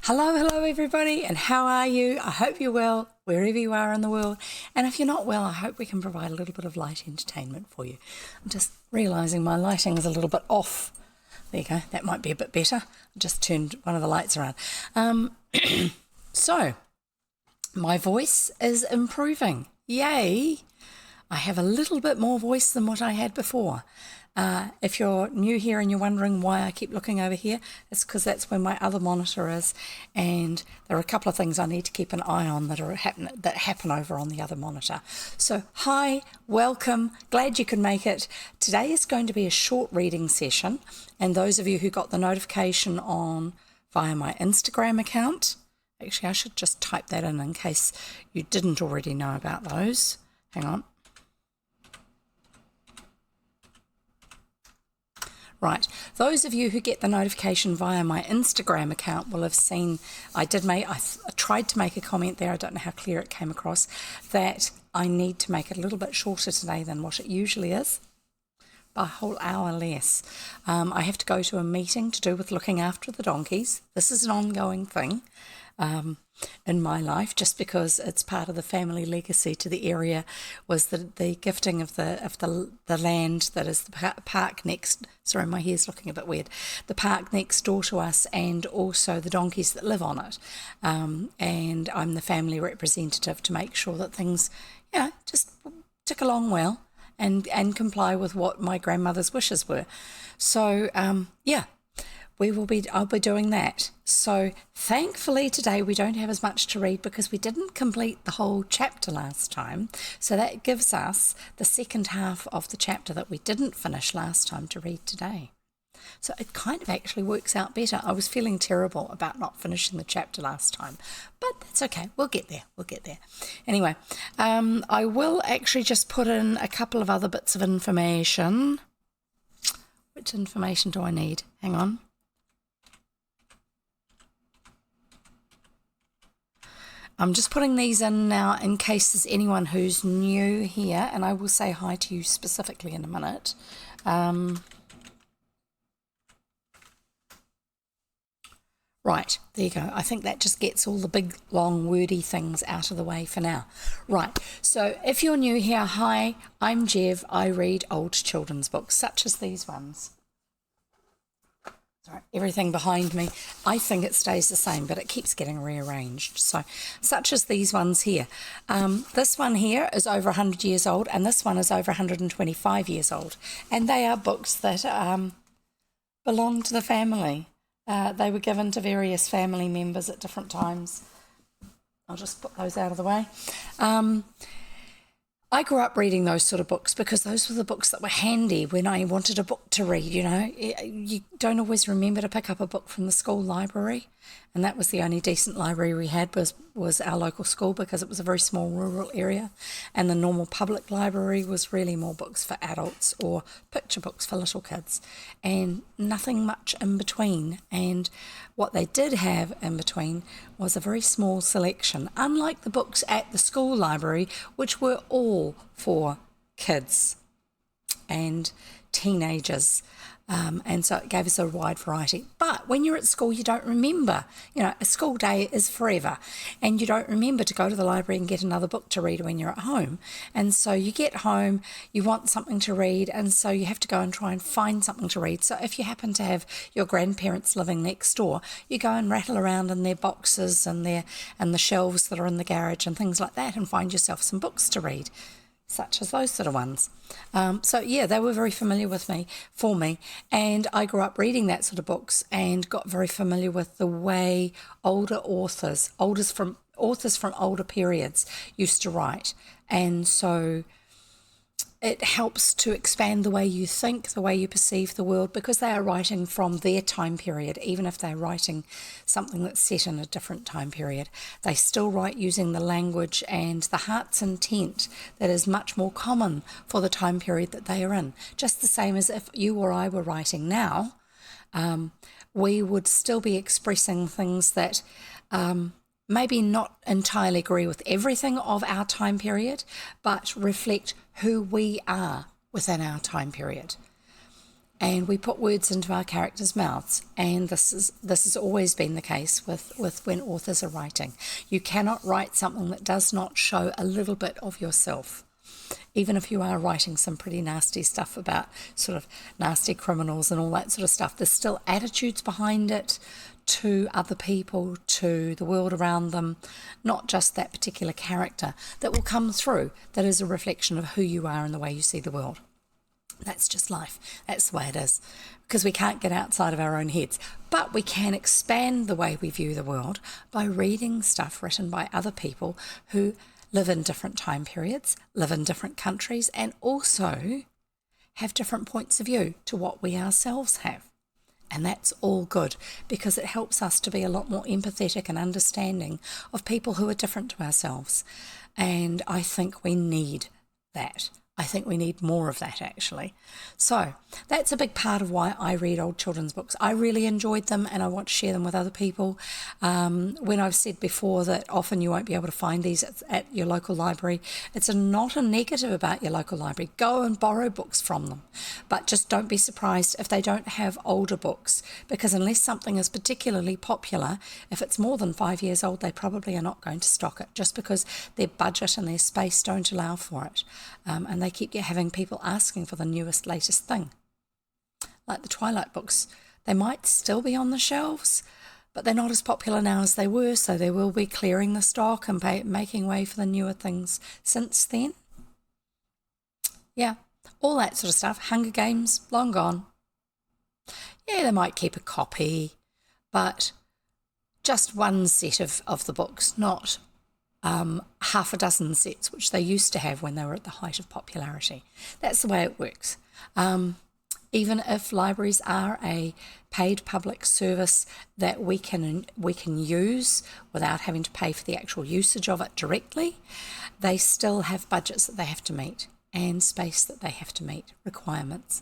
Hello everybody, and how are you? I hope you're well, wherever you are in the world. And if you're not well, I hope we can provide a little bit of light entertainment for you. I'm just realising my lighting is a little bit off. There you go, that might be a bit better. I just turned one of the lights around. So, my voice is improving. Yay! I have a little bit more voice than what I had before. If you're new here and you're wondering why I keep looking over here, it's because that's where my other monitor is, and there are a couple of things I need to keep an eye on that happen over on the other monitor. So hi, welcome, glad you could make it. Today is going to be a short reading session, and those of you who got the notification on via my Instagram account, actually I should just type that in case you didn't already know about those. Hang on. Right, those of you who get the notification via my Instagram account will have seen I tried to make a comment there, I don't know how clear it came across, that I need to make it a little bit shorter today than what it usually is, by a whole hour less. I have to go to a meeting to do with looking after the donkeys. This is an ongoing thing in my life, just because it's part of the family legacy to the area, was the gifting of the land that is the park next. Sorry, my hair's looking a bit weird. The park next door to us, and also the donkeys that live on it. And I'm the family representative to make sure that things, just tick along well and comply with what my grandmother's wishes were. So I'll be doing that. So thankfully today we don't have as much to read because we didn't complete the whole chapter last time. So that gives us the second half of the chapter that we didn't finish last time to read today. So it kind of actually works out better. I was feeling terrible about not finishing the chapter last time, but that's okay. We'll get there. Anyway, I will actually just put in a couple of other bits of information. Which information do I need? Hang on. I'm just putting these in now in case there's anyone who's new here, and I will say hi to you specifically in a minute. Right, there you go. I think that just gets all the big, long, wordy things out of the way for now. Right, so if you're new here, hi, I'm Jev. I read old children's books, such as these ones. Sorry, everything behind me, I think it stays the same, but it keeps getting rearranged. So, such as these ones here. This one here is over 100 years old, and this one is over 125 years old. And they are books that belong to the family. They were given to various family members at different times. I'll just put those out of the way. I grew up reading those sort of books because those were the books that were handy when I wanted a book to read, You don't always remember to pick up a book from the school library, and that was the only decent library we had was our local school, because it was a very small rural area, and the normal public library was really more books for adults or picture books for little kids, and nothing much in between. And what they did have in between was a very small selection, unlike the books at the school library, which were all for kids and teenagers. And so it gave us a wide variety. But when you're at school, you don't remember. A school day is forever, and you don't remember to go to the library and get another book to read when you're at home. And so you get home, you want something to read, and so you have to go and try and find something to read. So if you happen to have your grandparents living next door, you go and rattle around in their boxes and the shelves that are in the garage and things like that, and find yourself some books to read, such as those sort of ones. They were very familiar for me, and I grew up reading that sort of books and got very familiar with the way authors from older periods used to write. And so it helps to expand the way you think, the way you perceive the world, because they are writing from their time period. Even if they're writing something that's set in a different time period, they still write using the language and the heart's intent that is much more common for the time period that they are in. Just the same as if you or I were writing now, we would still be expressing things that maybe not entirely agree with everything of our time period, but reflect who we are within our time period. and we put words into our characters' mouths. And this has always been the case with when authors are writing. You cannot write something that does not show a little bit of yourself. Even if you are writing some pretty nasty stuff about sort of nasty criminals and all that sort of stuff, there's still attitudes behind it to other people, to the world around them, not just that particular character, that will come through, that is a reflection of who you are and the way you see the world. That's just life. That's the way it is, because we can't get outside of our own heads. But we can expand the way we view the world by reading stuff written by other people who live in different time periods, live in different countries, and also have different points of view to what we ourselves have. And that's all good, because it helps us to be a lot more empathetic and understanding of people who are different to ourselves. And I think we need that. I think we need more of that, actually. So that's a big part of why I read old children's books. I really enjoyed them, and I want to share them with other people. When I've said before that often you won't be able to find these at your local library, it's not a negative about your local library. Go and borrow books from them, but just don't be surprised if they don't have older books, because unless something is particularly popular, if it's more than 5 years old, they probably are not going to stock it, just because their budget and their space don't allow for it. And they keep having people asking for the newest, latest thing. Like the Twilight books, they might still be on the shelves, but they're not as popular now as they were, so they will be clearing the stock and making way for the newer things since then. Yeah, all that sort of stuff. Hunger Games, long gone. Yeah, they might keep a copy, but just one set of the books, not half a dozen sets, which they used to have when they were at the height of popularity. That's the way it works. Even if libraries are a paid public service that we can use without having to pay for the actual usage of it directly, they still have budgets that they have to meet and space that they have to meet, requirements.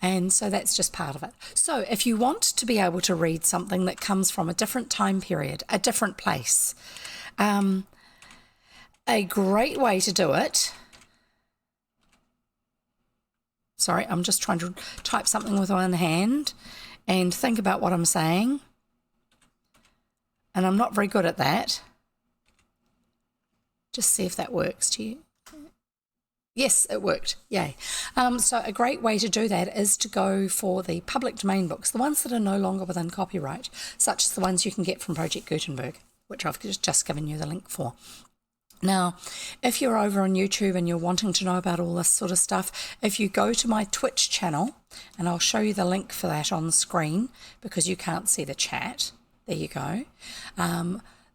And so that's just part of it. So if you want to be able to read something that comes from a different time period, a different place, a great way to do it. Sorry, I'm just trying to type something with one hand and think about what I'm saying. And I'm not very good at that. Just see if that works to you. Yes, it worked. Yay. So a great way to do that is to go for the public domain books, the ones that are no longer within copyright, such as the ones you can get from Project Gutenberg, which I've just given you the link for. Now, if you're over on YouTube and you're wanting to know about all this sort of stuff, if you go to my Twitch channel, and I'll show you the link for that on the screen because you can't see the chat. There you go.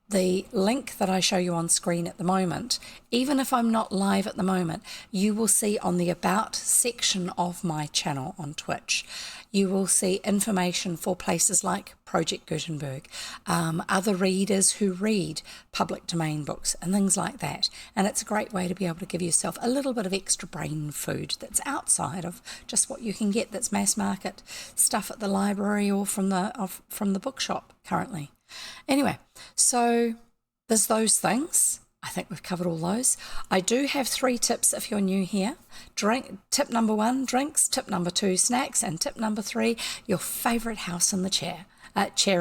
The link that I show you on screen at the moment, even if I'm not live at the moment, you will see on the About section of my channel on Twitch, you will see information for places like Project Gutenberg, other readers who read public domain books and things like that. And it's a great way to be able to give yourself a little bit of extra brain food that's outside of just what you can get that's mass market stuff at the library or from the bookshop currently. Anyway, so there's those things. I think we've covered all those. I do have 3 tips if you're new here. Tip number 1, drinks. Tip number 2, snacks. And tip number 3, your favourite house in the chair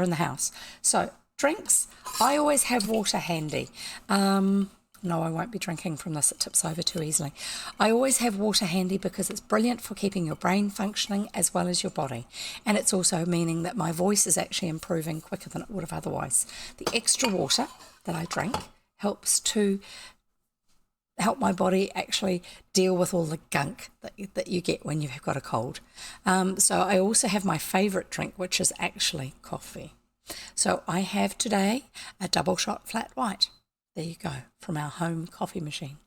in the house. So drinks, I always have water handy. No, I won't be drinking from this. It tips over too easily. I always have water handy because it's brilliant for keeping your brain functioning as well as your body. And it's also meaning that my voice is actually improving quicker than it would have otherwise. The extra water that I drink helps to help my body actually deal with all the gunk that you get when you've got a cold. So I also have my favourite drink, which is actually coffee. So I have today a double shot flat white. There you go, from our home coffee machine.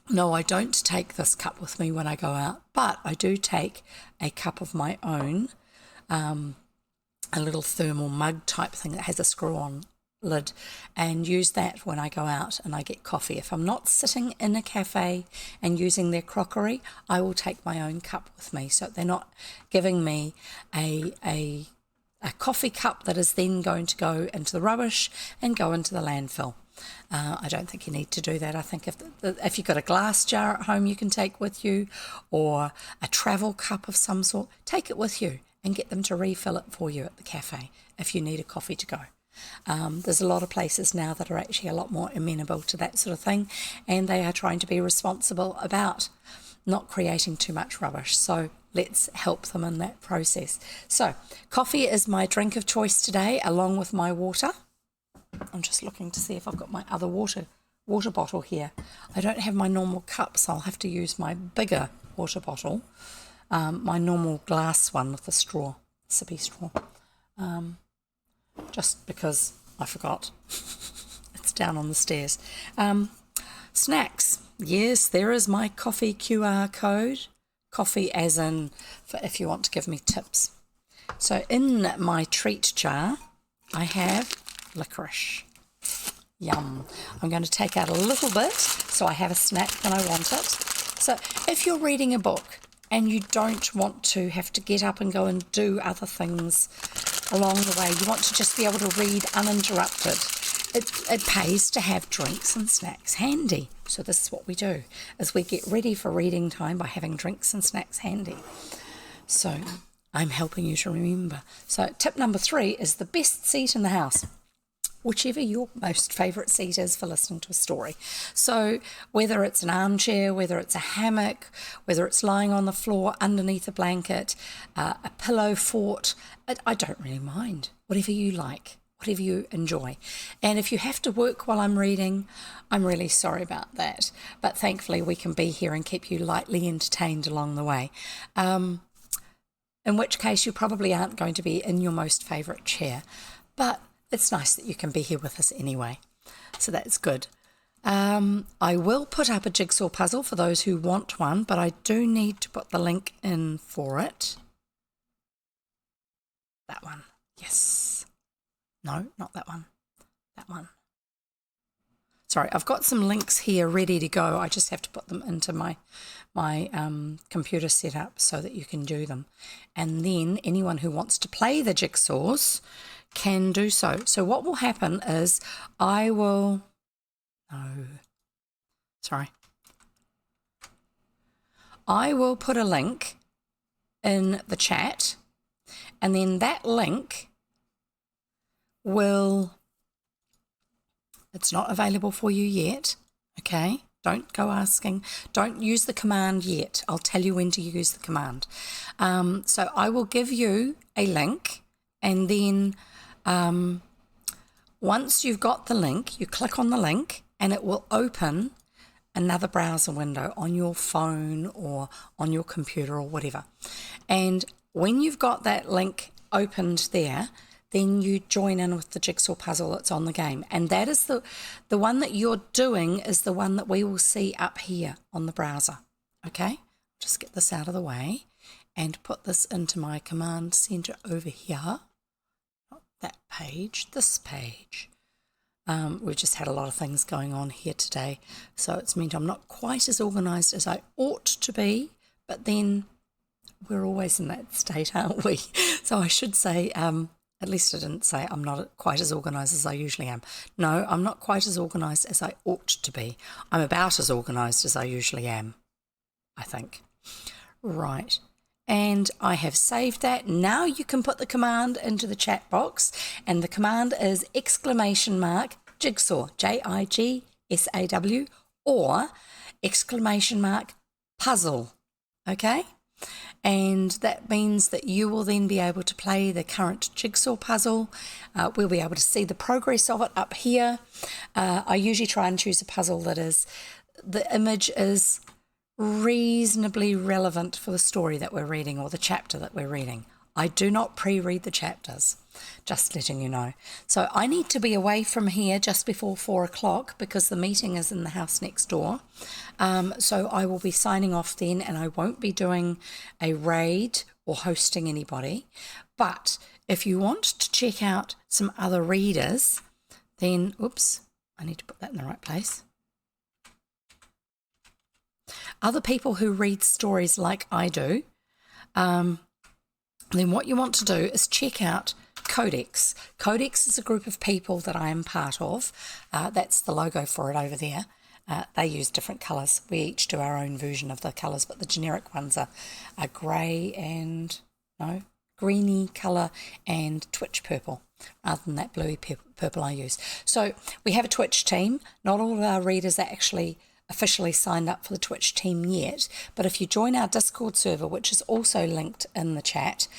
No, I don't take this cup with me when I go out, but I do take a cup of my own, a little thermal mug type thing that has a screw-on lid, and use that when I go out and I get coffee. If I'm not sitting in a cafe and using their crockery, I will take my own cup with me, so they're not giving me a coffee cup that is then going to go into the rubbish and go into the landfill. I don't think you need to do that. I think if you've got a glass jar at home you can take with you, or a travel cup of some sort, take it with you and get them to refill it for you at the cafe if you need a coffee to go. There's a lot of places now that are actually a lot more amenable to that sort of thing, and they are trying to be responsible about not creating too much rubbish. So let's help them in that process. So coffee is my drink of choice today, along with my water. I'm just looking to see if I've got my other water bottle here. I don't have my normal cup, so I'll have to use my bigger water bottle, my normal glass one with the straw, sippy straw, just because I forgot. It's down on the stairs. Snacks. Yes, there is my coffee QR code. Coffee as in for if you want to give me tips. So in my treat jar, I have licorice. Yum. I'm going to take out a little bit so I have a snack when I want it. So if you're reading a book and you don't want to have to get up and go and do other things along the way, you want to just be able to read uninterrupted, it pays to have drinks and snacks handy. So this is what we do, is we get ready for reading time by having drinks and snacks handy. So I'm helping you to remember. So tip number 3 is the best seat in the house, whichever your most favourite seat is for listening to a story. So whether it's an armchair, whether it's a hammock, whether it's lying on the floor underneath a blanket, a pillow fort, I don't really mind. Whatever you like, whatever you enjoy. And if you have to work while I'm reading, I'm really sorry about that. But thankfully we can be here and keep you lightly entertained along the way. In which case you probably aren't going to be in your most favourite chair. But it's nice that you can be here with us anyway. So that's good. I will put up a jigsaw puzzle for those who want one, but I do need to put the link in for it. That one. Yes. No, not that one. That one. Sorry, I've got some links here ready to go. I just have to put them into my computer setup so that you can do them. And then anyone who wants to play the jigsaws can do so. So what will happen is I will put a link in the chat, and then that link it's not available for you yet, okay? Don't go asking. Don't use the command yet. I'll tell you when to use the command. So I will give you a link, and then once you've got the link, you click on the link and it will open another browser window on your phone or on your computer or whatever. And when you've got that link opened there, then you join in with the jigsaw puzzle that's on the game. And that is the one that you're doing is the one that we will see up here on the browser. Okay? Just get this out of the way and put this into my command center over here. Not that page, this page. We've just had a lot of things going on here today. So it's meant I'm not quite as organised as I ought to be, but then we're always in that state, aren't we? So I should say, at least I didn't say I'm not quite as organised as I usually am. No, I'm not quite as organised as I ought to be. I'm about as organised as I usually am, I think. Right. And I have saved that. Now you can put the command into the chat box, and the command is !jigsaw, JIGSAW, or !puzzle, okay? And that means that you will then be able to play the current jigsaw puzzle. We'll be able to see the progress of it up here. I usually try and choose a puzzle that the image is reasonably relevant for the story that we're reading or the chapter that we're reading. I do not pre-read the chapters, just letting you know. So I need to be away from here just before 4 o'clock because the meeting is in the house next door. So I will be signing off then, and I won't be doing a raid or hosting anybody. But if you want to check out some other readers, then, oops, I need to put that in the right place. Other people who read stories like I do, then what you want to do is check out Codex. Codex is a group of people that I am part of. That's the logo for it over there. They use different colours. We each do our own version of the colours, but the generic ones are grey and, no, greeny colour and Twitch purple, rather than that bluey purple I use. So we have a Twitch team. Not all of our readers are actually officially signed up for the Twitch team yet, but if you join our Discord server, which is also linked in the chat,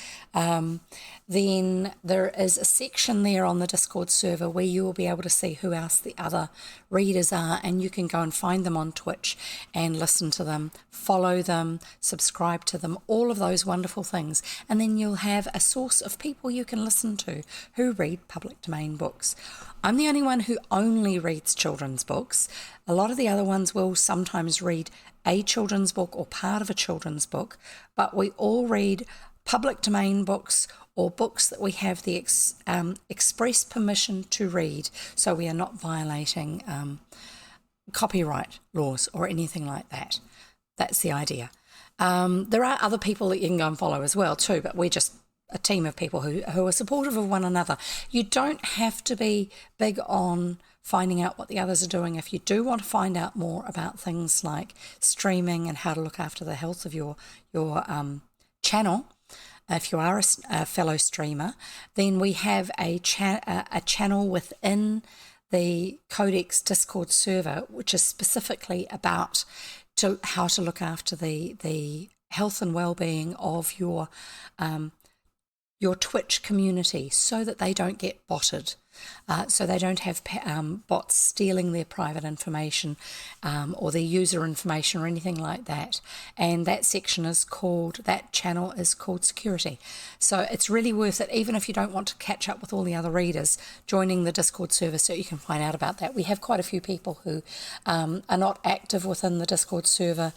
then there is a section there on the Discord server where you will be able to see who else the other readers are, and you can go and find them on Twitch and listen to them, follow them, subscribe to them, all of those wonderful things. And then you'll have a source of people you can listen to who read public domain books. I'm the only one who only reads children's books. A lot of the other ones will sometimes read a children's book or part of a children's book, but we all read public domain books or books that we have the express permission to read, so we are not violating copyright laws or anything like that. That's the idea. There are other people that you can go and follow as well too, but we're just a team of people who are supportive of one another. You don't have to be big on finding out what the others are doing. If you do want to find out more about things like streaming and how to look after the health of your channel, if you are a fellow streamer, then we have a channel within the Codex Discord server, which is specifically about how to look after the health and well-being of your Twitch community, so that they don't get botted, so they don't have bots stealing their private information or their user information or anything like that. And that channel is called security. So it's really worth it, even if you don't want to catch up with all the other readers, joining the Discord server so you can find out about that. We have quite a few people who are not active within the Discord server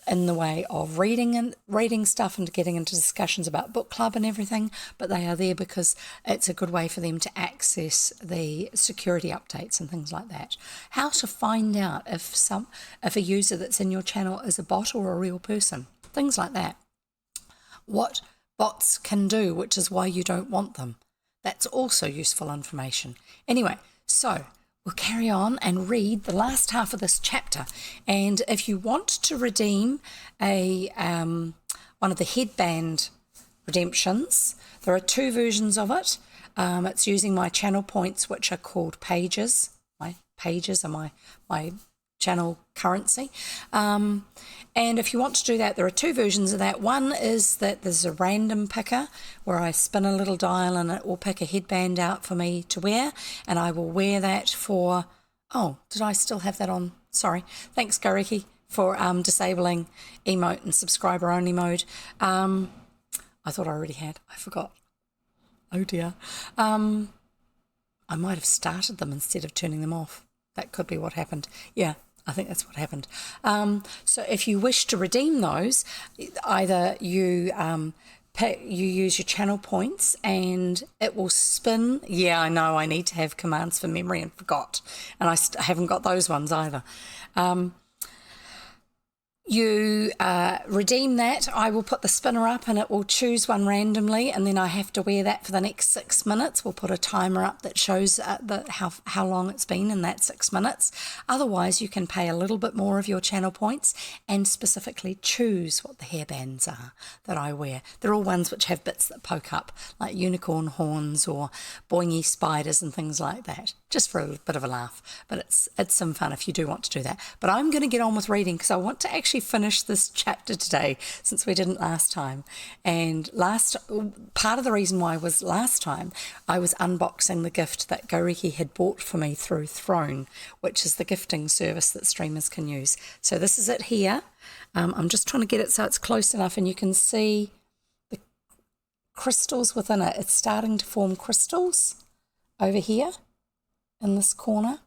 in the way of reading stuff and getting into discussions about book club and everything, but they are there because it's a good way for them to access the security updates and things like that. How to find out if a user that's in your channel is a bot or a real person, things like that. What bots can do, which is why you don't want them. That's also useful information. Anyway, so we'll carry on and read the last half of this chapter. And if you want to redeem one of the headband redemptions, there are two versions of it. It's using my channel points, which are called pages. My pages are my channel currency. And if you want to do that, there are two versions of that. One is that there's a random picker where I spin a little dial and it will pick a headband out for me to wear, and I will wear that for, oh, did I still have that on? Sorry. Thanks, Goriki, for disabling emote and subscriber only mode. I thought I already had. I forgot. Oh dear. I might have started them instead of turning them off. That could be what happened. Yeah. I think that's what happened. So if you wish to redeem those, either you use your channel points and it will spin. Yeah, I know, I need to have commands for memory and forgot. And I haven't got those ones either. You redeem that. I will put the spinner up and it will choose one randomly, and then I have to wear that for the next 6 minutes. We'll put a timer up that shows how long it's been in that 6 minutes. Otherwise, you can pay a little bit more of your channel points and specifically choose what the hairbands are that I wear. They're all ones which have bits that poke up, like unicorn horns or boingy spiders and things like that, just for a bit of a laugh. But it's some fun if you do want to do that. But I'm going to get on with reading because I want to actually finish this chapter today, since we didn't last time. And part of the reason why was last time I was unboxing the gift that Goriki had bought for me through Throne, which is the gifting service that streamers can use. So this is it here. I'm just trying to get it so it's close enough and you can see the crystals within it. It's starting to form crystals over here in this corner.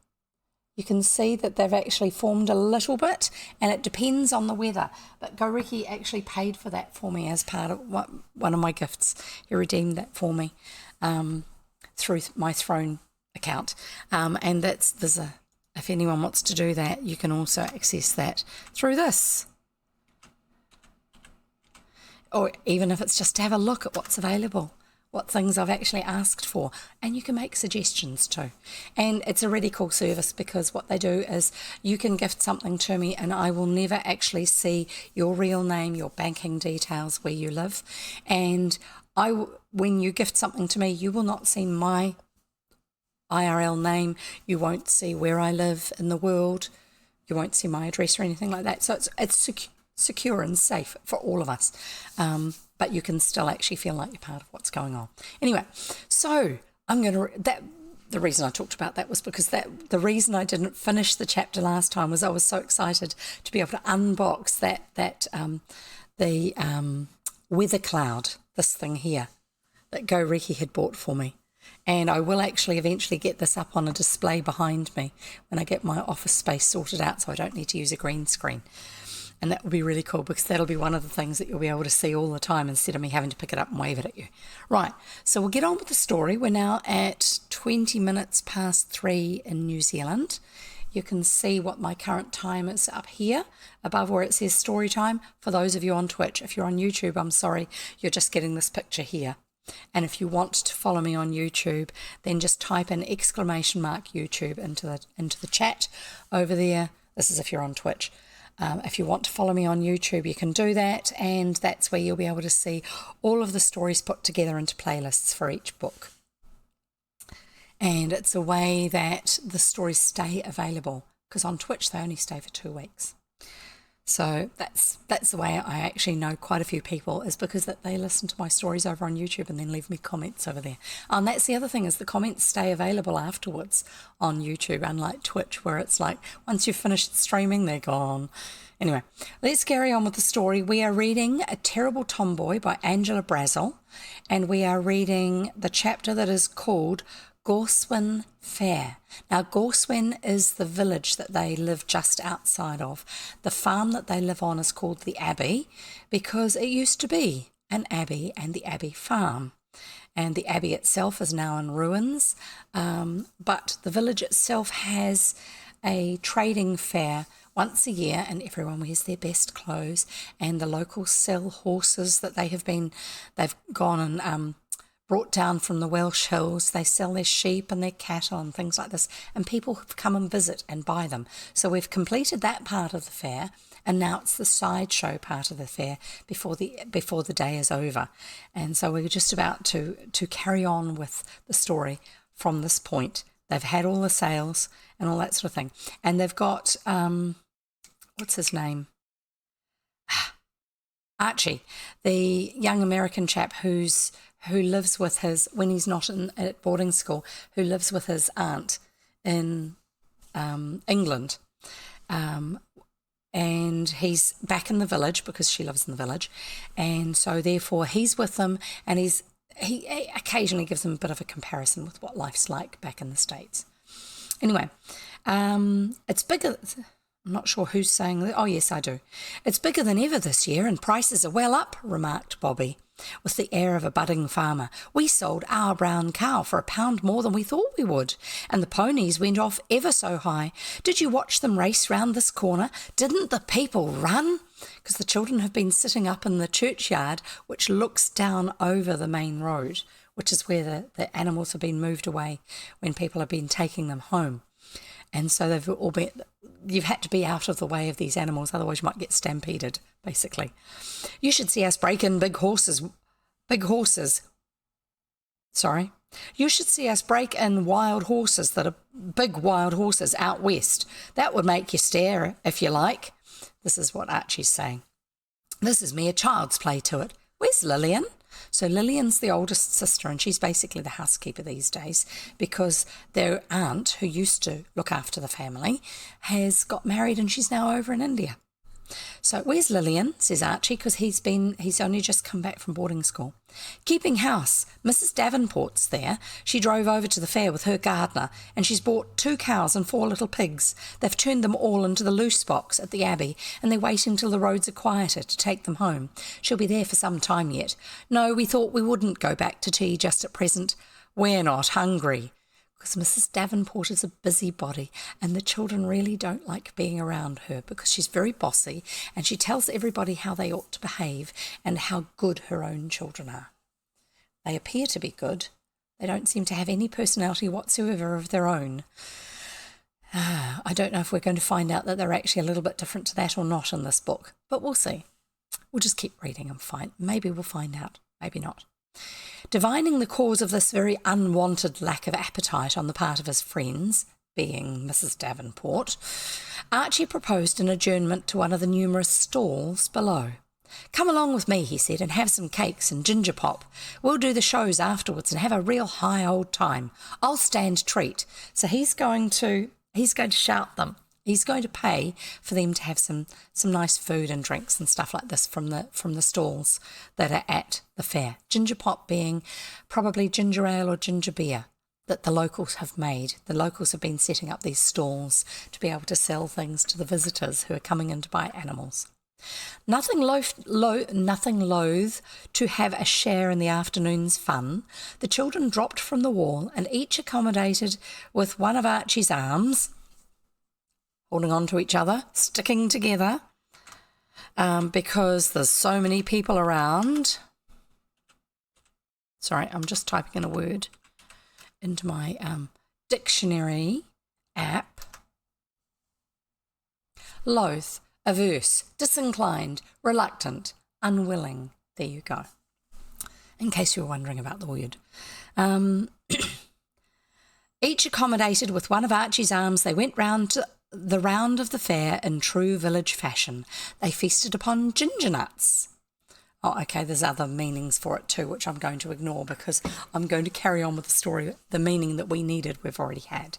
You can see that they've actually formed a little bit, and it depends on the weather. But Goriki actually paid for that for me as part of one of my gifts. He redeemed that for me through my Throne account. And if anyone wants to do that, you can also access that through this. Or even if it's just to have a look at what's available. what things I've actually asked for, and you can make suggestions too. And it's a really cool service because what they do is you can gift something to me and I will never actually see your real name, your banking details, where you live. And when you gift something to me, you will not see my IRL name, you won't see where I live in the world, you won't see my address or anything like that. So it's secure and safe for all of us. But you can still actually feel like you're part of what's going on. Anyway, so the reason I talked about that was because the reason I didn't finish the chapter last time was I was so excited to be able to unbox the weather cloud, this thing here that Go Reki had bought for me. And I will actually eventually get this up on a display behind me when I get my office space sorted out, so I don't need to use a green screen. And that will be really cool because that'll be one of the things that you'll be able to see all the time instead of me having to pick it up and wave it at you. Right, so we'll get on with the story. We're now at 20 minutes past 3 in New Zealand. You can see what my current time is up here above where it says story time. For those of you on Twitch, if you're on YouTube, I'm sorry, you're just getting this picture here. And if you want to follow me on YouTube, then just type in !YouTube into the chat over there. This is if you're on Twitch. If you want to follow me on YouTube, you can do that, and that's where you'll be able to see all of the stories put together into playlists for each book. And it's a way that the stories stay available, because on Twitch they only stay for 2 weeks. So that's the way I actually know quite a few people, is because that they listen to my stories over on YouTube and then leave me comments over there. And that's the other thing, is the comments stay available afterwards on YouTube, unlike Twitch, where it's like once you've finished streaming, they're gone. Anyway, let's carry on with the story. We are reading A Terrible Tomboy by Angela Brazel, and we are reading the chapter that is called Gorswen Fair. Now, Gorswen is the village that they live just outside of. The farm that they live on is called the Abbey because it used to be an abbey and the Abbey farm. And the abbey itself is now in ruins, but the village itself has a trading fair once a year, and everyone wears their best clothes, and the locals sell horses that they've gone and brought down from the Welsh hills. They sell their sheep and their cattle and things like this, and people have come and visit and buy them. So we've completed that part of the fair, and now it's the sideshow part of the fair before the day is over. And so we're just about to carry on with the story from this point. They've had all the sales and all that sort of thing, and they've got what's his name? Archie, the young American chap who lives with when he's not at boarding school, who lives with his aunt in England. And he's back in the village because she lives in the village. And so therefore he's with them, and he occasionally gives them a bit of a comparison with what life's like back in the States. Anyway, it's bigger. I'm not sure who's saying that. Oh, yes, I do. It's bigger than ever this year, and prices are well up, remarked Bobby, with the air of a budding farmer. We sold our brown cow for £1 more than we thought we would, and the ponies went off ever so high. Did you watch them race round this corner? Didn't the people run? Because the children have been sitting up in the churchyard, which looks down over the main road, which is where the animals have been moved away when people have been taking them home. And so you've had to be out of the way of these animals, otherwise you might get stampeded, basically. You should see us break in big horses. Sorry. You should see us break in wild horses that are big wild horses out west. That would make you stare, if you like. This is what Archie's saying. This is mere child's play to it. Where's Lillian? So Lillian's the oldest sister, and she's basically the housekeeper these days because their aunt, who used to look after the family, has got married and she's now over in India. So where's Lillian, says Archie, because he's only just come back from boarding school. Keeping house. Mrs. Davenport's there. She drove over to the fair with her gardener, and she's bought 2 cows and 4 little pigs. They've turned them all into the loose box at the Abbey, and they're waiting till the roads are quieter to take them home. She'll be there for some time yet. No, we thought we wouldn't go back to tea just at present. We're not hungry. Because Mrs. Davenport is a busybody, and the children really don't like being around her because she's very bossy, and she tells everybody how they ought to behave and how good her own children are. They appear to be good. They don't seem to have any personality whatsoever of their own. I don't know if we're going to find out that they're actually a little bit different to that or not in this book, but we'll see. We'll just keep reading and find. Maybe we'll find out, maybe not. Divining the cause of this very unwanted lack of appetite on the part of his friends, being Mrs. Davenport, Archie proposed an adjournment to one of the numerous stalls below. "Come along with me," he said, "and have some cakes and ginger pop. We'll do the shows afterwards and have a real high old time. I'll stand treat." So he's going to shout them. He's going to pay for them to have some nice food and drinks and stuff like this from the stalls that are at the fair. Ginger pop being probably ginger ale or ginger beer that the locals have made. The locals have been setting up these stalls to be able to sell things to the visitors who are coming in to buy animals. Nothing loath to have a share in the afternoon's fun, the children dropped from the wall and each accommodated with one of Archie's arms, holding on to each other, sticking together, because there's so many people around. Sorry, I'm just typing in a word into my dictionary app. Loath, averse, disinclined, reluctant, unwilling. There you go. In case you were wondering about the word. Each accommodated with one of Archie's arms, they went round to the round of the fair in true village fashion. They feasted upon ginger nuts. Oh, okay, there's other meanings for it too, which I'm going to ignore because I'm going to carry on with the story. The meaning that we needed, we've already had.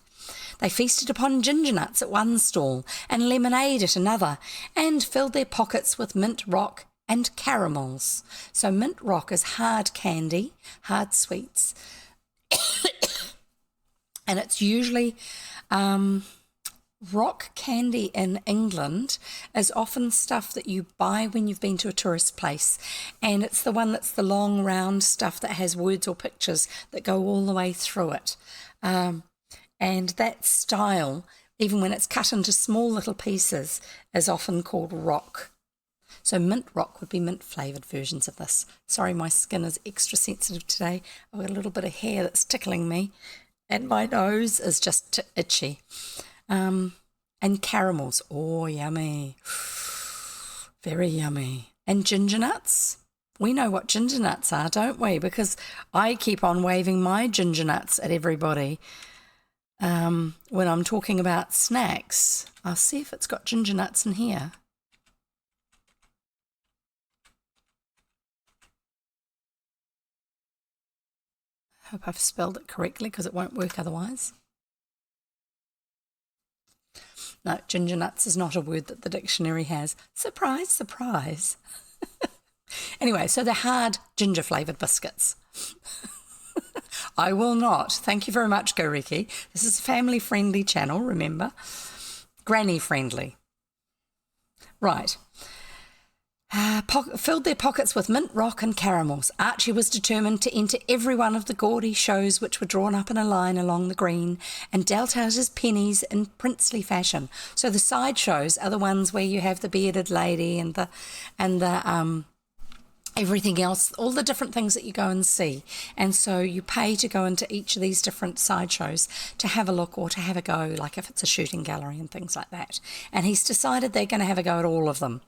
They feasted upon ginger nuts at one stall and lemonade at another, and filled their pockets with mint rock and caramels. So mint rock is hard candy, hard sweets, and it's usually rock candy in England is often stuff that you buy when you've been to a tourist place, and it's the one that's the long round stuff that has words or pictures that go all the way through it, and that style, even when it's cut into small little pieces, is often called rock. So mint rock would be mint flavoured versions of this. Sorry, my skin is extra sensitive today. I've got a little bit of hair that's tickling me and my nose is just itchy. And caramels, oh yummy, very yummy. And ginger nuts, we know what ginger nuts are, don't we? Because I keep on waving my ginger nuts at everybody when I'm talking about snacks. I'll see if it's got ginger nuts in here. I hope I've spelled it correctly because it won't work otherwise. No, ginger nuts is not a word that the dictionary has. Surprise, surprise. Anyway, so they're hard ginger flavoured biscuits. I will not. Thank you very much, Goriki. This is a family-friendly channel, remember. Granny-friendly. Right. Filled their pockets with mint rock and caramels. Archie was determined to enter every one of the gaudy shows which were drawn up in a line along the green, and dealt out his pennies in princely fashion. So the sideshows are the ones where you have the bearded lady and the everything else, all the different things that you go and see. And so you pay to go into each of these different sideshows to have a look or to have a go, like if it's a shooting gallery and things like that. And he's decided they're going to have a go at all of them.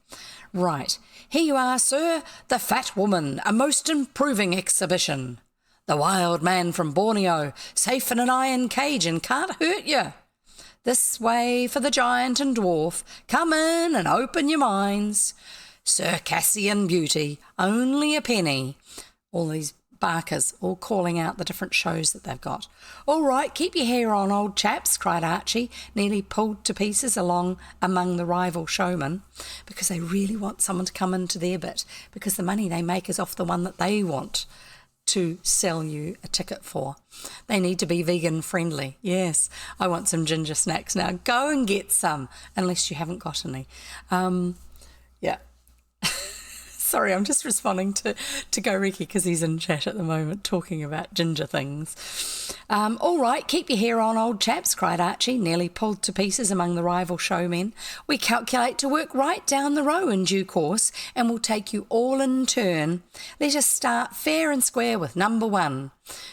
Right. Here you are, sir, the Fat Woman, a most improving exhibition. The Wild Man from Borneo, safe in an iron cage and can't hurt you. This way for the giant and dwarf. Come in and open your minds. Circassian beauty, only a penny. All these barkers all calling out the different shows that they've got. All right, keep your hair on, old chaps, cried Archie, nearly pulled to pieces among the rival showmen, because they really want someone to come into their bit, because the money they make is off the one that they want to sell you a ticket for. They need to be vegan friendly. Yes, I want some ginger snacks now. Go and get some, unless you haven't got any. Yeah. Sorry, I'm just responding to Goriki because he's in chat at the moment talking about ginger things. All right, keep your hair on, old chaps, cried Archie, nearly pulled to pieces among the rival showmen. We calculate to work right down the row in due course, and we'll take you all in turn. Let us start fair and square with number one,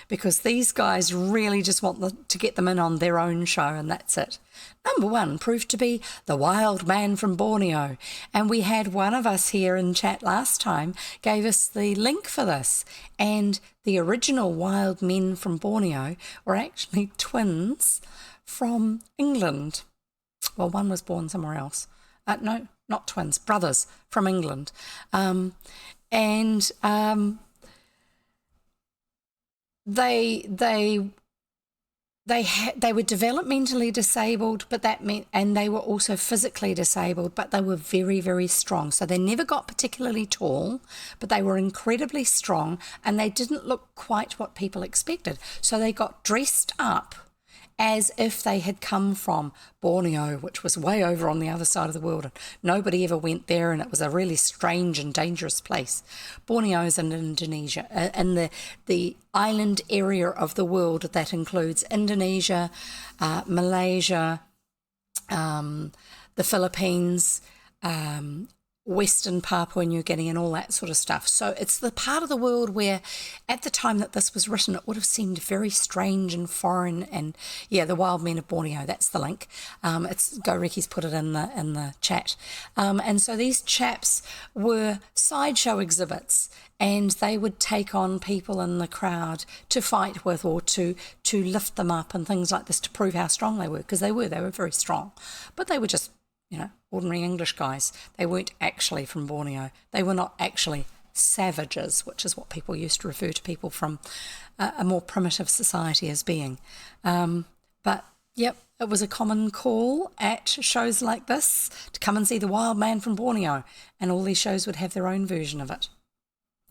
because these guys really just want to get them in on their own show, and that's it. Number one proved to be the wild man from Borneo, and we had one of us here in chat last time gave us the link for this, and the original wild men from Borneo were actually twins from England. Well, one was born somewhere else. No, not twins, brothers from England. They were developmentally disabled, but that meant, and they were also physically disabled, but they were very, very strong. So they never got particularly tall, but they were incredibly strong, and they didn't look quite what people expected. So they got dressed up as if they had come from Borneo, which was way over on the other side of the world, and nobody ever went there, and it was a really strange and dangerous place. Borneo is in Indonesia, in the island area of the world that includes Indonesia, Malaysia, the Philippines, Western Papua New Guinea, and all that sort of stuff. So it's the part of the world where at the time that this was written, it would have seemed very strange and foreign. And yeah, the wild men of Borneo, that's the link. It's Riki's put it in the chat. And so these chaps were sideshow exhibits, and they would take on people in the crowd to fight with, or to lift them up and things like this, to prove how strong they were, because they were very strong. But they were just, ordinary English guys. They weren't actually from Borneo. They were not actually savages, which is what people used to refer to people from a more primitive society as being. But yep, it was a common call at shows like this to come and see the wild man from Borneo, and all these shows would have their own version of it.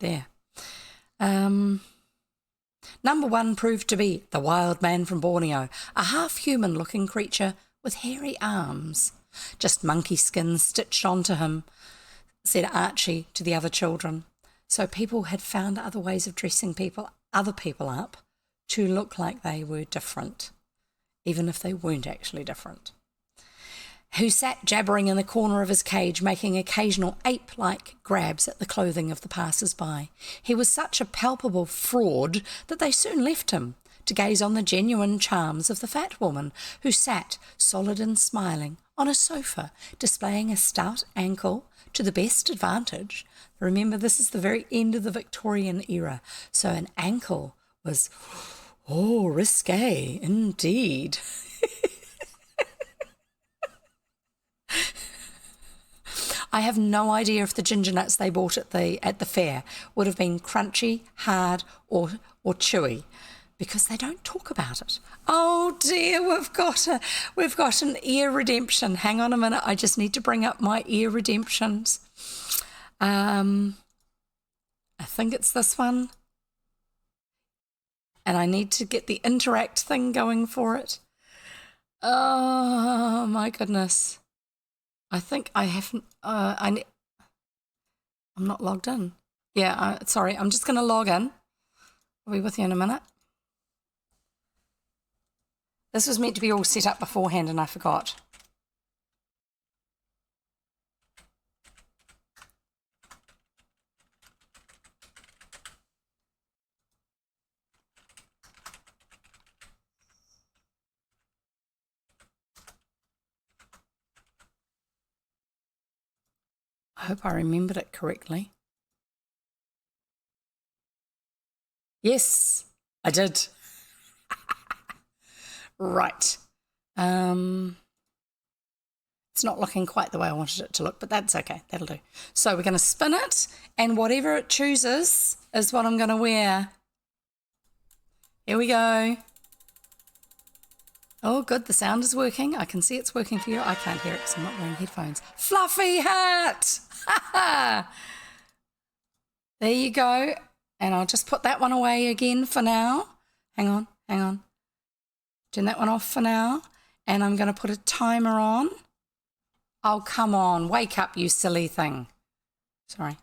There. Number one proved to be the wild man from Borneo, a half-human looking creature with hairy arms. Just monkey skin stitched onto him, said Archie to the other children. So people had found other ways of dressing other people up to look like they were different, even if they weren't actually different. Who sat jabbering in the corner of his cage, making occasional ape-like grabs at the clothing of the passers-by. He was such a palpable fraud that they soon left him to gaze on the genuine charms of the fat woman, who sat, solid and smiling, on a sofa, displaying a stout ankle to the best advantage. Remember, this is the very end of the Victorian era, so an ankle was, risque indeed. I have no idea if the ginger nuts they bought at the fair would have been crunchy, hard, or chewy, because they don't talk about it. Oh dear, we've got an ear redemption. Hang on a minute, I just need to bring up my ear redemptions. I think it's this one. And I need to get the interact thing going for it. Oh my goodness. I think I haven't, I'm not logged in. Yeah, sorry, I'm just going to log in. I'll be with you in a minute. This was meant to be all set up beforehand and I forgot. I hope I remembered it correctly. Yes, I did. Right. It's not looking quite the way I wanted it to look, but that's okay. That'll do. So we're going to spin it, and whatever it chooses is what I'm going to wear. Here we go. Oh, good. The sound is working. I can see it's working for you. I can't hear it because I'm not wearing headphones. Fluffy hat! There you go. And I'll just put that one away again for now. Hang on. Turn that one off for now. And I'm going to put a timer on. Oh, come on. Wake up, you silly thing. Sorry.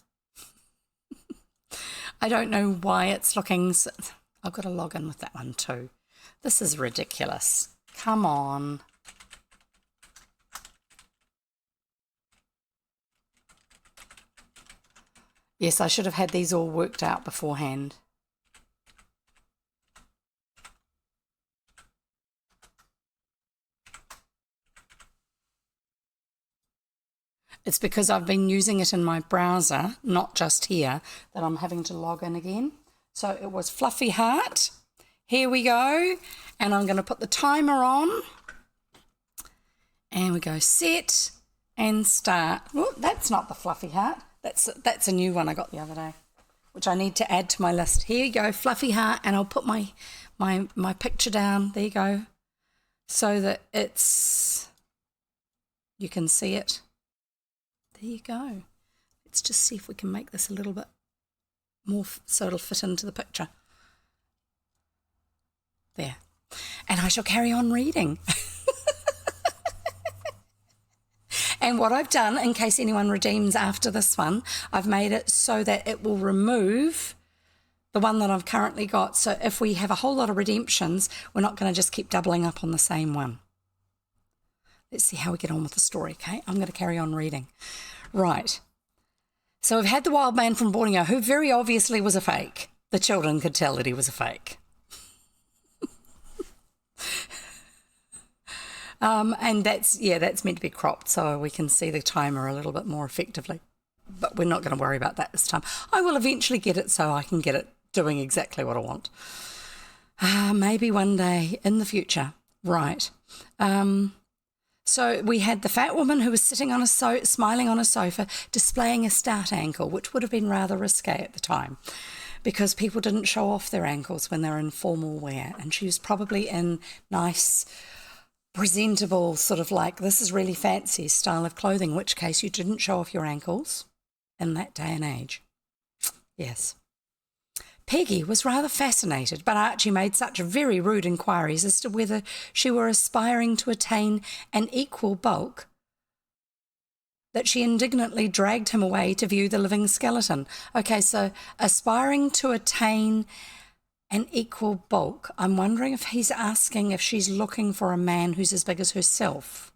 I don't know why it's looking... I've got to log in with that one too. This is ridiculous. Come on. Yes, I should have had these all worked out beforehand. It's because I've been using it in my browser, not just here, that I'm having to log in again. So it was Fluffy Heart. Here we go. And I'm going to put the timer on. And we go set and start. Oh, that's not the Fluffy Heart. That's a new one I got the other day, which I need to add to my list. Here you go, Fluffy Heart, and I'll put my picture down. There you go. So that you can see it. There you go. Let's just see if we can make this a little bit more so it'll fit into the picture. There. And I shall carry on reading. And what I've done, in case anyone redeems after this one, I've made it so that it will remove the one that I've currently got. So if we have a whole lot of redemptions, we're not going to just keep doubling up on the same one. Let's see how we get on with the story, okay? I'm going to carry on reading. Right. So we've had the wild man from Borneo, who very obviously was a fake. The children could tell that he was a fake. And that's meant to be cropped so we can see the timer a little bit more effectively. But we're not going to worry about that this time. I will eventually get it so I can get it doing exactly what I want. Maybe one day in the future. Right. So we had the fat woman who was sitting on smiling on a sofa, displaying a stout ankle, which would have been rather risque at the time because people didn't show off their ankles when they were in formal wear. And she was probably in nice, presentable, sort of like, this is really fancy style of clothing, in which case you didn't show off your ankles in that day and age. Yes. Peggy was rather fascinated, but Archie made such very rude inquiries as to whether she were aspiring to attain an equal bulk that she indignantly dragged him away to view the living skeleton. Okay, so aspiring to attain an equal bulk. I'm wondering if he's asking if she's looking for a man who's as big as herself.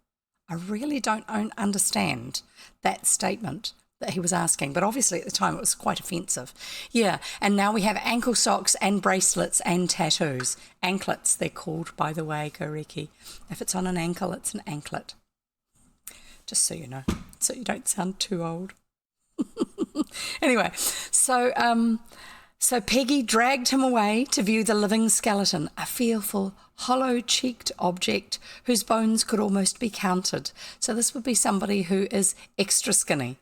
I really don't understand that statement that he was asking, but obviously at the time it was quite offensive. Yeah, and now we have ankle socks and bracelets and tattoos. Anklets, they're called, by the way, Goreki. If it's on an ankle, it's an anklet. Just so you know, so you don't sound too old. Anyway, so Peggy dragged him away to view the living skeleton, a fearful, hollow-cheeked object whose bones could almost be counted. So this would be somebody who is extra skinny.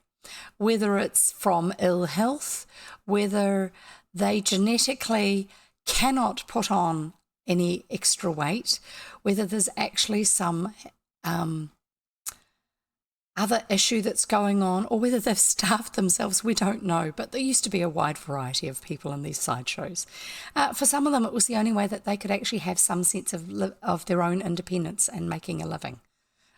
Whether it's from ill health, whether they genetically cannot put on any extra weight, whether there's actually some other issue that's going on, or whether they've starved themselves, we don't know. But there used to be a wide variety of people in these sideshows. For some of them, it was the only way that they could actually have some sense of their own independence and making a living.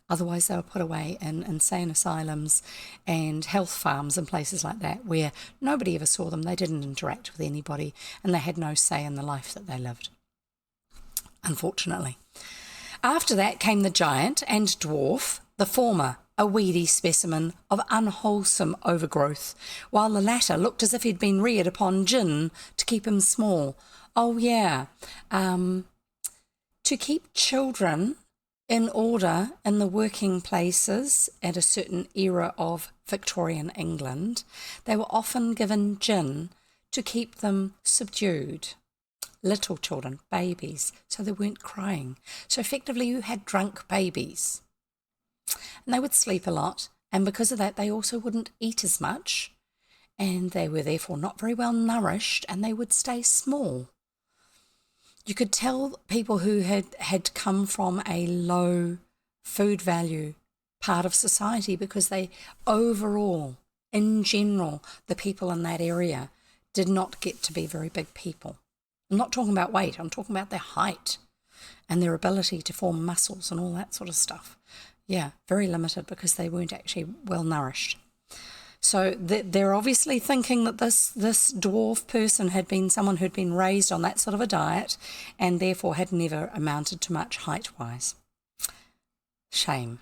Otherwise, they were put away in insane asylums and health farms and places like that where nobody ever saw them. They didn't interact with anybody and they had no say in the life that they lived, unfortunately. After that came the giant and dwarf, the former a weedy specimen of unwholesome overgrowth, while the latter looked as if he'd been reared upon gin to keep him small. Oh, yeah. To keep children in order in the working places at a certain era of Victorian England, they were often given gin to keep them subdued. Little children, babies, so they weren't crying. So effectively you had drunk babies. And they would sleep a lot, and because of that they also wouldn't eat as much, and they were therefore not very well nourished, and they would stay small. You could tell people who had come from a low food value part of society because they overall, in general, the people in that area did not get to be very big people. I'm not talking about weight, I'm talking about their height and their ability to form muscles and all that sort of stuff. Yeah, very limited because they weren't actually well nourished. So they're obviously thinking that this dwarf person had been someone who'd been raised on that sort of a diet and therefore had never amounted to much height-wise. Shame.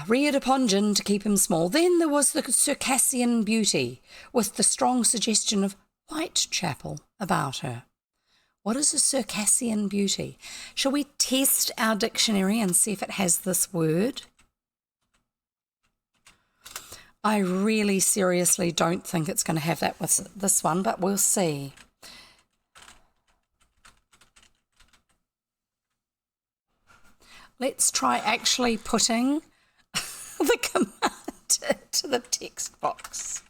Reared upon gin to keep him small. Then there was the Circassian beauty, with the strong suggestion of Whitechapel about her. What is a Circassian beauty? Shall we test our dictionary and see if it has this word? I really seriously don't think it's going to have that with this one, but we'll see. Let's try actually putting the command into the text box.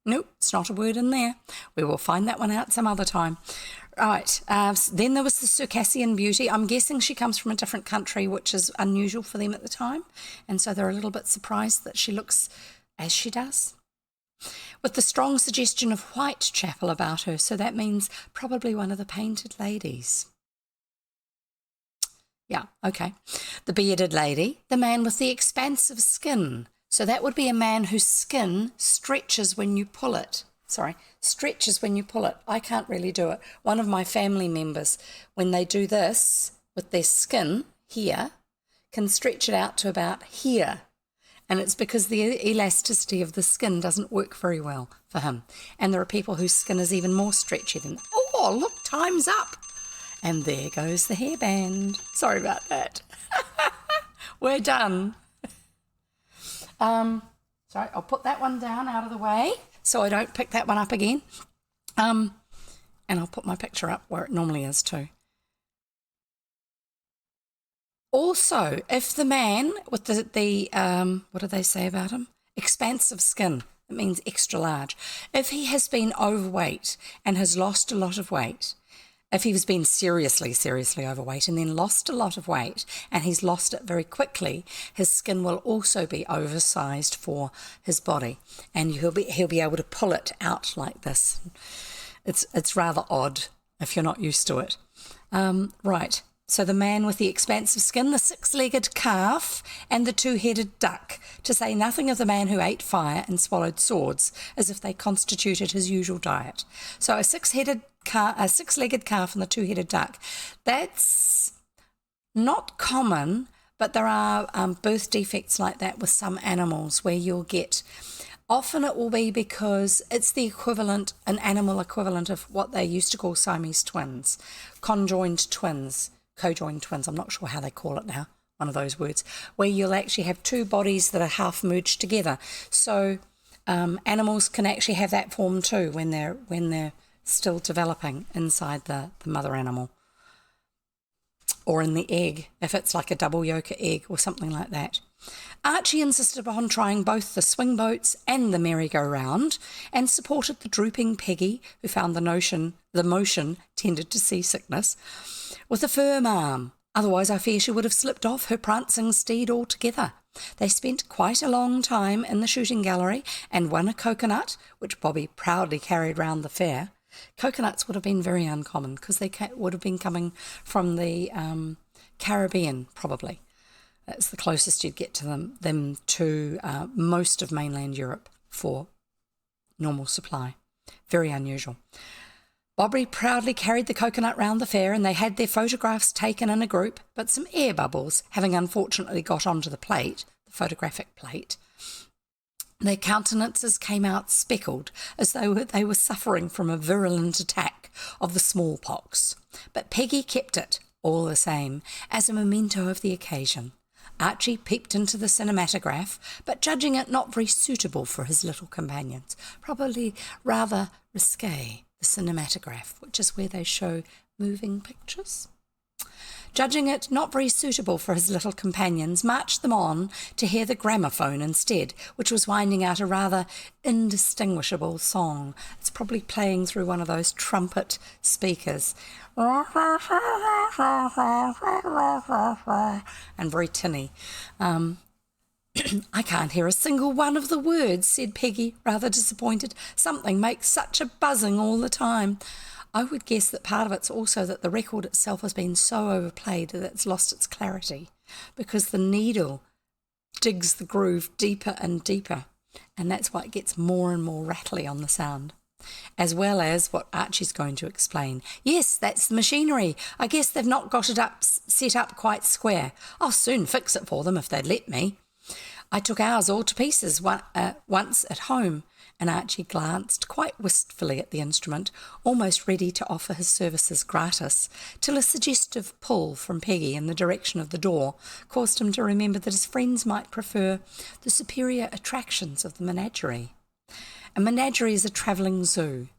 Nope, it's not a word in there. We will find that one out some other time. Right, then there was the Circassian beauty. I'm guessing she comes from a different country, which is unusual for them at the time, and so they're a little bit surprised that she looks as she does. With the strong suggestion of Whitechapel about her, so that means probably one of the painted ladies. Yeah, okay. The bearded lady, the man with the expansive skin. So that would be a man whose skin stretches when you pull it. Stretches when you pull it. I can't really do it. One of my family members, when they do this with their skin here, can stretch it out to about here. And it's because the elasticity of the skin doesn't work very well for him. And there are people whose skin is even more stretchy than... Oh, look, time's up. And there goes the hairband. Sorry about that. We're done. Sorry, I'll put that one down out of the way so I don't pick that one up again. And I'll put my picture up where it normally is too. Also, if the man with the what do they say about him? Expansive skin, it means extra large. If he has been overweight and has lost a lot of weight, if he has been seriously overweight and then lost a lot of weight and he's lost it very quickly, his skin will also be oversized for his body and he'll be able to pull it out like this. It's rather odd if you're not used to it. Right. So the man with the expansive skin, the six-legged calf, and the two-headed duck, to say nothing of the man who ate fire and swallowed swords, as if they constituted his usual diet. So a six-legged calf and the two-headed duck. That's not common, but there are birth defects like that with some animals where you'll get... Often it will be because it's the equivalent, an animal equivalent of what they used to call Siamese twins, cojoined twins, I'm not sure how they call it now, one of those words, where you'll actually have two bodies that are half merged together. So animals can actually have that form too when they're still developing inside the mother animal. Or in the egg, if it's like a double yolker egg or something like that. Archie insisted upon trying both the swing boats and the merry-go-round and supported the drooping Peggy, who found the motion tended to seasickness, with a firm arm. Otherwise, I fear she would have slipped off her prancing steed altogether. They spent quite a long time in the shooting gallery and won a coconut, which Bobby proudly carried round the fair. Coconuts would have been very uncommon because they would have been coming from the Caribbean, probably. That's the closest you'd get to them to most of mainland Europe for normal supply. Very unusual. Bobby proudly carried the coconut round the fair and they had their photographs taken in a group, but some air bubbles, having unfortunately got onto the plate, the photographic plate, their countenances came out speckled as though they were suffering from a virulent attack of the smallpox. But Peggy kept it, all the same, as a memento of the occasion. Archie peeped into the cinematograph, but judging it not very suitable for his little companions, probably rather risque, the cinematograph, which is where they show moving pictures. Judging it not very suitable for his little companions, marched them on to hear the gramophone instead, which was winding out a rather indistinguishable song. It's probably playing through one of those trumpet speakers. And very tinny. I can't hear a single one of the words, said Peggy, rather disappointed. Something makes such a buzzing all the time. I would guess that part of it's also that the record itself has been so overplayed that it's lost its clarity, because the needle digs the groove deeper and deeper, and that's why it gets more and more rattly on the sound. As well as what Archie's going to explain. Yes, that's the machinery. I guess they've not got it set up quite square. I'll soon fix it for them if they'd let me. I took ours all to pieces once at home, and Archie glanced quite wistfully at the instrument, almost ready to offer his services gratis, till a suggestive pull from Peggy in the direction of the door caused him to remember that his friends might prefer the superior attractions of the menagerie. A menagerie is a travelling zoo.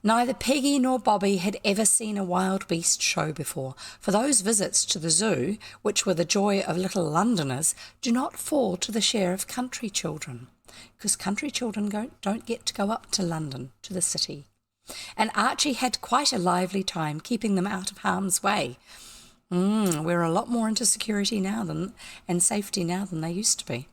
Neither Peggy nor Bobby had ever seen a wild beast show before, for those visits to the zoo, which were the joy of little Londoners, do not fall to the share of country children, because country children don't get to go up to London, to the city. And Archie had quite a lively time keeping them out of harm's way. We're a lot more into security now and safety now than they used to be.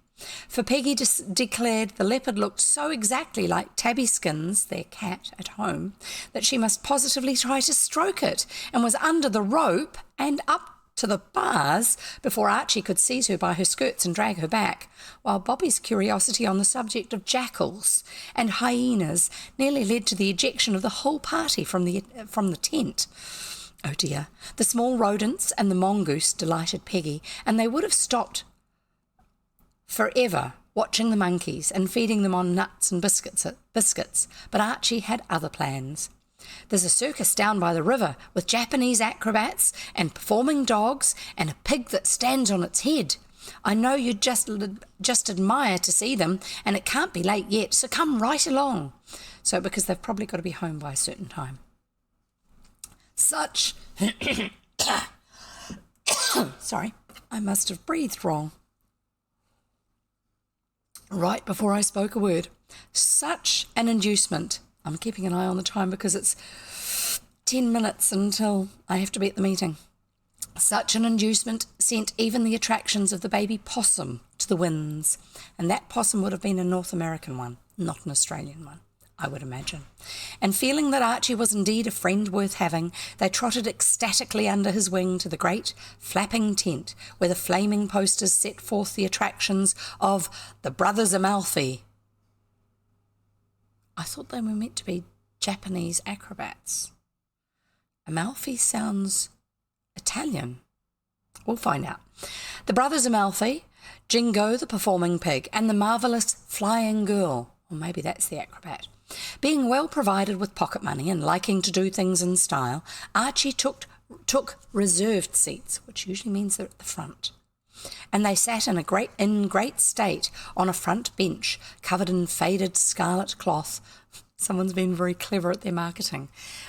For Peggy declared the leopard looked so exactly like Tabby Skins, their cat at home, that she must positively try to stroke it, and was under the rope and up to the bars before Archie could seize her by her skirts and drag her back, while Bobby's curiosity on the subject of jackals and hyenas nearly led to the ejection of the whole party from the tent. Oh dear, the small rodents and the mongoose delighted Peggy, and they would have stopped forever watching the monkeys and feeding them on nuts and biscuits, but Archie had other plans. There's a circus down by the river with Japanese acrobats and performing dogs and a pig that stands on its head. I know you'd just admire to see them, and it can't be late yet, so come right along. So because they've probably got to be home by a certain time. Sorry, I must have breathed wrong right before I spoke a word. Such an inducement. I'm keeping an eye on the time because it's 10 minutes until I have to be at the meeting. Such an inducement sent even the attractions of the baby possum to the winds, and that possum would have been a North American one, not an Australian one, I would imagine. And feeling that Archie was indeed a friend worth having, they trotted ecstatically under his wing to the great flapping tent, where the flaming posters set forth the attractions of the Brothers Amalfi. I thought they were meant to be Japanese acrobats. Amalfi sounds Italian. We'll find out. The Brothers Amalfi, Jingo the performing pig, and the marvellous flying girl, or maybe that's the acrobat. Being well provided with pocket money and liking to do things in style, Archie took reserved seats, which usually means they're at the front. And they sat in great state on a front bench covered in faded scarlet cloth. Someone's been very clever at their marketing.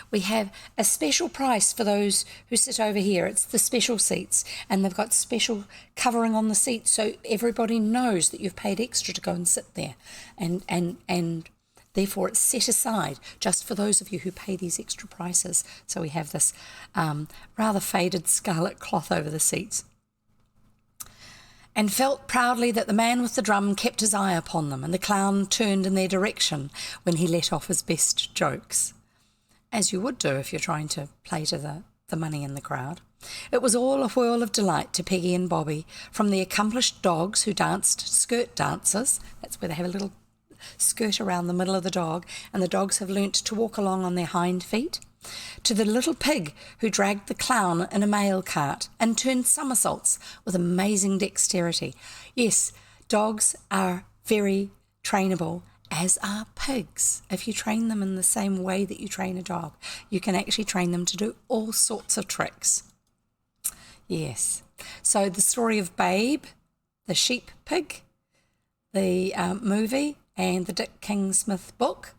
We have a special price for those who sit over here. It's the special seats, and they've got special covering on the seats so everybody knows that you've paid extra to go and sit there. And therefore it's set aside just for those of you who pay these extra prices. So we have this rather faded scarlet cloth over the seats. And felt proudly that the man with the drum kept his eye upon them, and the clown turned in their direction when he let off his best jokes, as you would do if you're trying to play to the money in the crowd. It was all a whirl of delight to Peggy and Bobby, from the accomplished dogs who danced skirt dances. That's where they have a little skirt around the middle of the dog, and the dogs have learnt to walk along on their hind feet, to the little pig who dragged the clown in a mail cart and turned somersaults with amazing dexterity. Yes, dogs are very trainable, as are pigs. If you train them in the same way that you train a dog, you can actually train them to do all sorts of tricks. Yes. So the story of Babe, the sheep pig, the movie, and the Dick King-Smith book,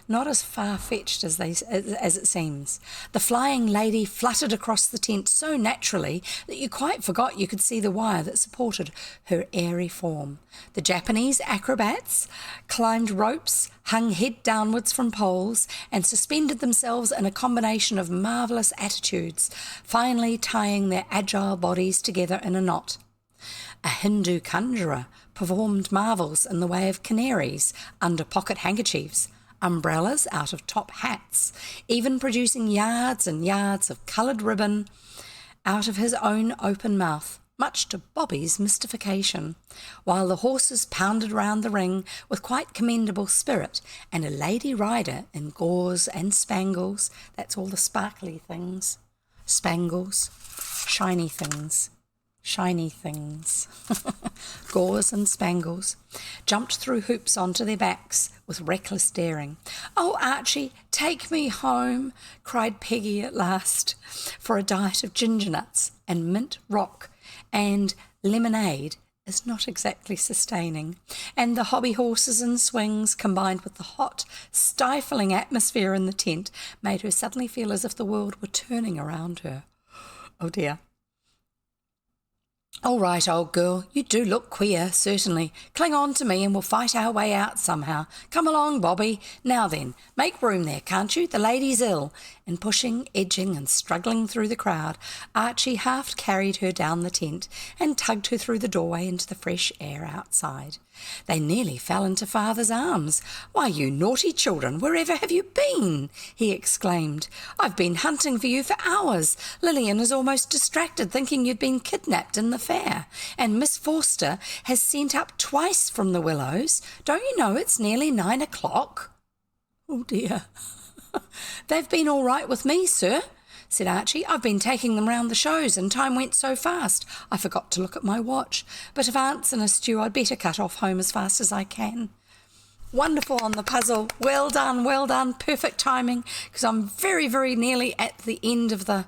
not as far-fetched as it seems. The flying lady fluttered across the tent so naturally that you quite forgot you could see the wire that supported her airy form. The Japanese acrobats climbed ropes, hung head downwards from poles, and suspended themselves in a combination of marvellous attitudes, finally tying their agile bodies together in a knot. A Hindu conjurer performed marvels in the way of canaries under pocket handkerchiefs, umbrellas out of top hats, even producing yards and yards of coloured ribbon out of his own open mouth, much to Bobby's mystification, while the horses pounded round the ring with quite commendable spirit, and a lady rider in gauze and spangles, that's all the sparkly things, spangles, shiny things, gauze and spangles, jumped through hoops onto their backs with reckless daring. "Oh, Archie, take me home," cried Peggy at last, for a diet of ginger nuts and mint rock and lemonade is not exactly sustaining, and the hobby horses and swings, combined with the hot, stifling atmosphere in the tent, made her suddenly feel as if the world were turning around her. Oh dear. "All right, old girl, you do look queer, certainly. Cling on to me and we'll fight our way out somehow. Come along, Bobby. Now then, make room there, can't you? The lady's ill." And pushing, edging and struggling through the crowd, Archie half carried her down the tent and tugged her through the doorway into the fresh air outside. They nearly fell into Father's arms. "Why, you naughty children, wherever have you been?" he exclaimed. "I've been hunting for you for hours. Lillian is almost distracted, thinking you'd been kidnapped in the fair. And Miss Forster has sent up twice from the Willows. Don't you know it's nearly 9 o'clock? "Oh dear." "They've been all right with me, sir," said Archie. "I've been taking them round the shows and time went so fast I forgot to look at my watch. But if Aunt's in a stew, I'd better cut off home as fast as I can." Wonderful on the puzzle. Well done, well done. Perfect timing, because I'm very, very nearly at the end of the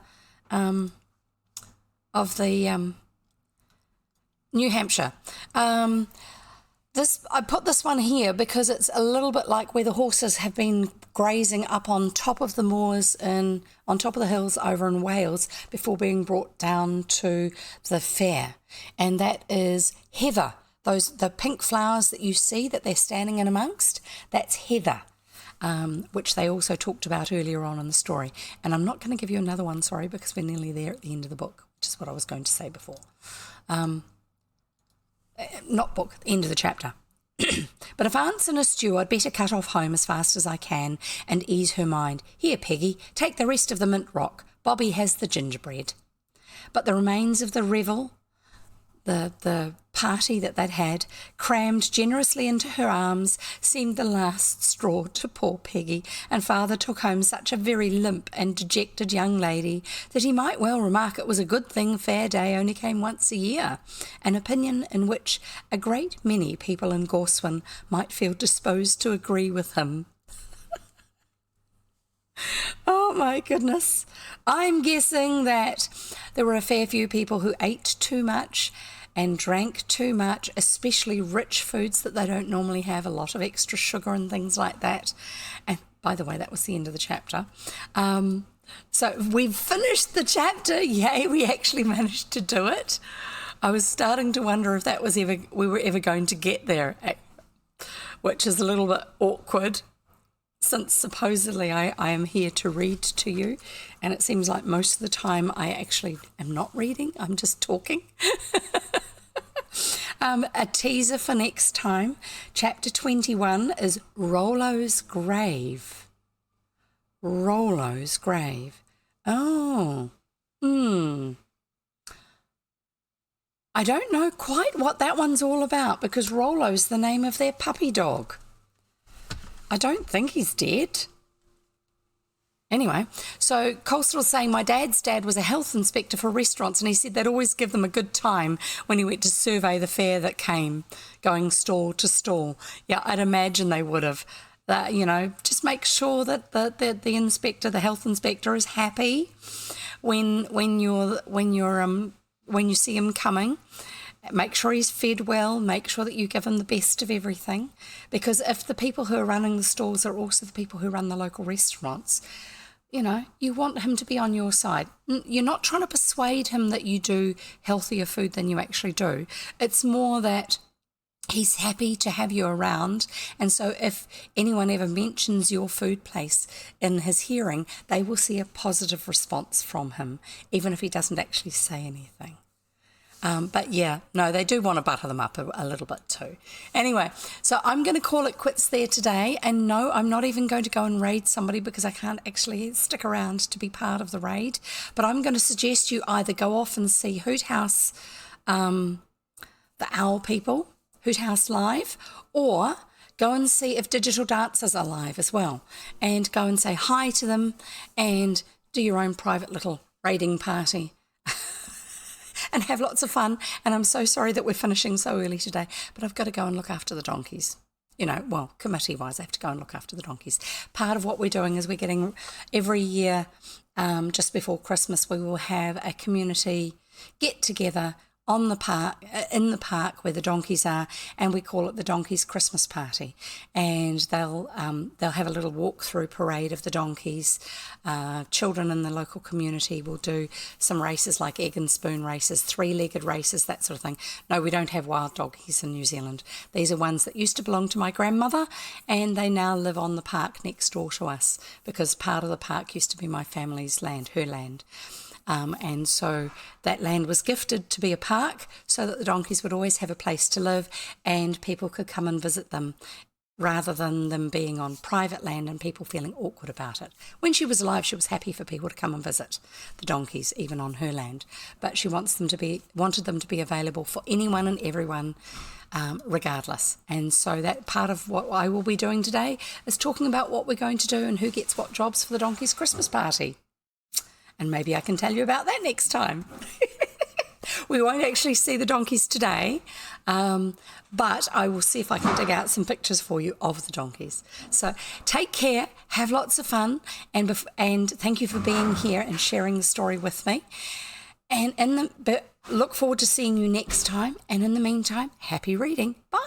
New Hampshire. I put this one here because it's a little bit like where the horses have been grazing up on top of the moors and on top of the hills over in Wales before being brought down to the fair. And that is heather. The pink flowers that you see that they're standing in amongst, that's heather, which they also talked about earlier on in the story. And I'm not going to give you another one, sorry, because we're nearly there at the end of the book, which is what I was going to say before. Not book, end of the chapter. "But if Aunt's in a stew, I'd better cut off home as fast as I can and ease her mind. Here, Peggy, take the rest of the mint rock. Bobby has the gingerbread." But the remains of the revel, the party that they'd had, crammed generously into her arms, seemed the last straw to poor Peggy, and Father took home such a very limp and dejected young lady that he might well remark it was a good thing Fair Day only came once a year, an opinion in which a great many people in Gorswen might feel disposed to agree with him. Oh my goodness. I'm guessing that there were a fair few people who ate too much and drank too much, especially rich foods that they don't normally have, a lot of extra sugar and things like that. And by the way, that was the end of the chapter. So we've finished the chapter. Yay, we actually managed to do it. I was starting to wonder if we were ever going to get there, which is a little bit awkward, since supposedly I am here to read to you, and it seems like most of the time I actually am not reading, I'm just talking. A teaser for next time. Chapter 21 is Rollo's Grave. Rollo's Grave. Oh. I don't know quite what that one's all about, because Rollo's the name of their puppy dog. I don't think he's dead. Anyway, so Colster's saying my dad's dad was a health inspector for restaurants, and he said they'd always give them a good time when he went to survey the fare that came, going stall to stall. Yeah, I'd imagine they would have. Just make sure that the inspector, the health inspector, is happy when you see him coming. Make sure he's fed well, make sure that you give him the best of everything, because if the people who are running the stalls are also the people who run the local restaurants, you want him to be on your side. You're not trying to persuade him that you do healthier food than you actually do. It's more that he's happy to have you around, and so if anyone ever mentions your food place in his hearing, they will see a positive response from him, even if he doesn't actually say anything. But yeah, no, they do want to butter them up a little bit too. Anyway, so I'm going to call it quits there today. And no, I'm not even going to go and raid somebody because I can't actually stick around to be part of the raid. But I'm going to suggest you either go off and see Hoot House, the Owl people, Hoot House Live, or go and see if Digital Dancers are live as well. And go and say hi to them and do your own private little raiding party. And have lots of fun. And I'm so sorry that we're finishing so early today, but I've got to go and look after the donkeys. You know, well, committee-wise, I have to go and look after the donkeys. Part of what we're doing is we're getting every year, just before Christmas, we will have a community get-together on the park, in the park where the donkeys are, and we call it the Donkeys Christmas Party. And they'll have a little walk-through parade of the donkeys. Children in the local community will do some races like egg and spoon races, three-legged races, that sort of thing. No, we don't have wild donkeys in New Zealand. These are ones that used to belong to my grandmother, and they now live on the park next door to us because part of the park used to be my family's land, her land. And so that land was gifted to be a park so that the donkeys would always have a place to live and people could come and visit them rather than them being on private land and people feeling awkward about it. When she was alive, she was happy for people to come and visit the donkeys, even on her land. But she wanted them to be available for anyone and everyone, regardless. And so that part of what I will be doing today is talking about what we're going to do and who gets what jobs for the donkeys Christmas party. And maybe I can tell you about that next time. We won't actually see the donkeys today, but I will see if I can dig out some pictures for you of the donkeys. So take care, have lots of fun, and thank you for being here and sharing the story with me. And look forward to seeing you next time. And in the meantime, happy reading. Bye.